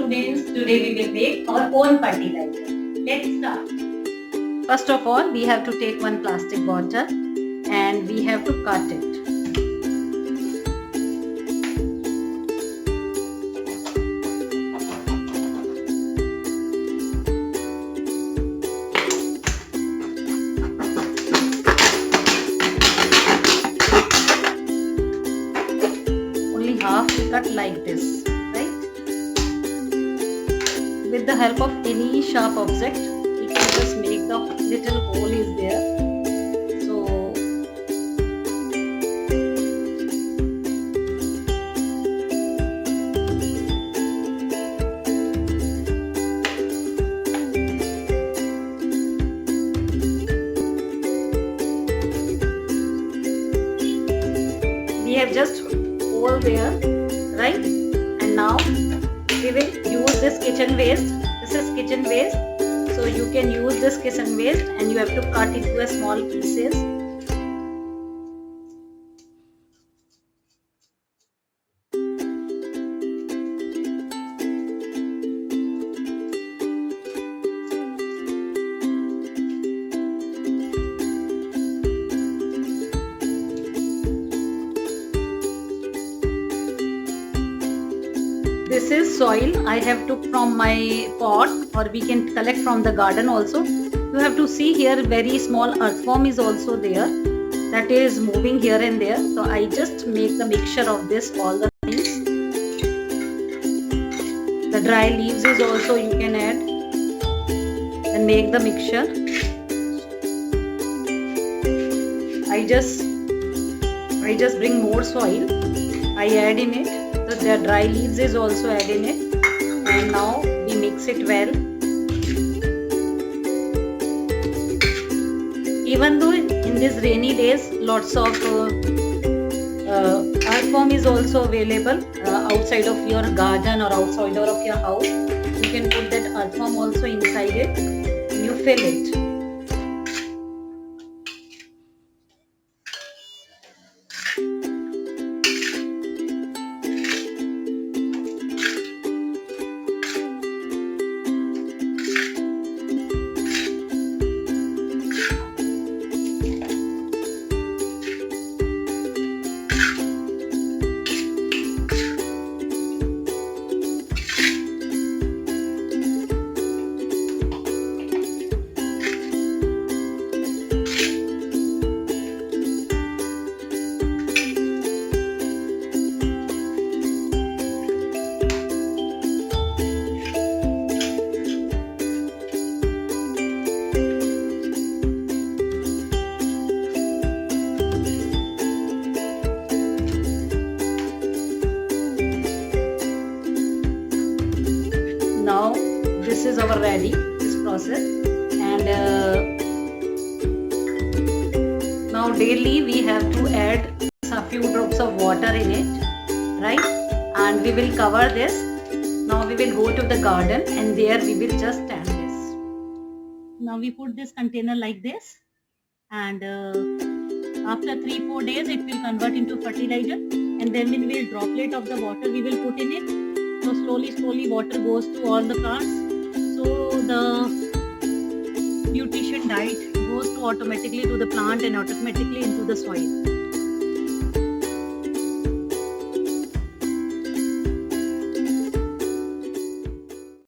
students, today we will make our own fertilizer. Let's start. First of all, we have to take one plastic bottle and we have to cut it. Only half we cut like this. With the help of any sharp object, we can just make the little hole is there. So we have just hole there, right? And now we will use this kitchen waste. This is kitchen waste, so you can use this kitchen waste and you have to cut it into small pieces. This is soil I have took from my pot, or we can collect from the garden also. You have to see here very small earthworm is also there, that is moving here and there. So I just make the mixture of this, all the things. The dry leaves is also you can add and make the mixture. I just bring more soil, I add in it. So the dry leaves is also add in it, and now we mix it well. Even though in these rainy days lots of earthworm is also available outside of your garden or outside of your house, you can put that earthworm also inside it and you fill it. Now this is our ready, this process, and now daily we have to add a few drops of water in it, right? And we will cover this. Now we will go to the garden and there we will just stand this. Now we put this container like this, and after 3-4 days it will convert into fertilizer, and then when we will droplet of the water we will put in it. So slowly water goes to all the plants, so the nutrition diet goes to automatically to the plant and automatically into the soil.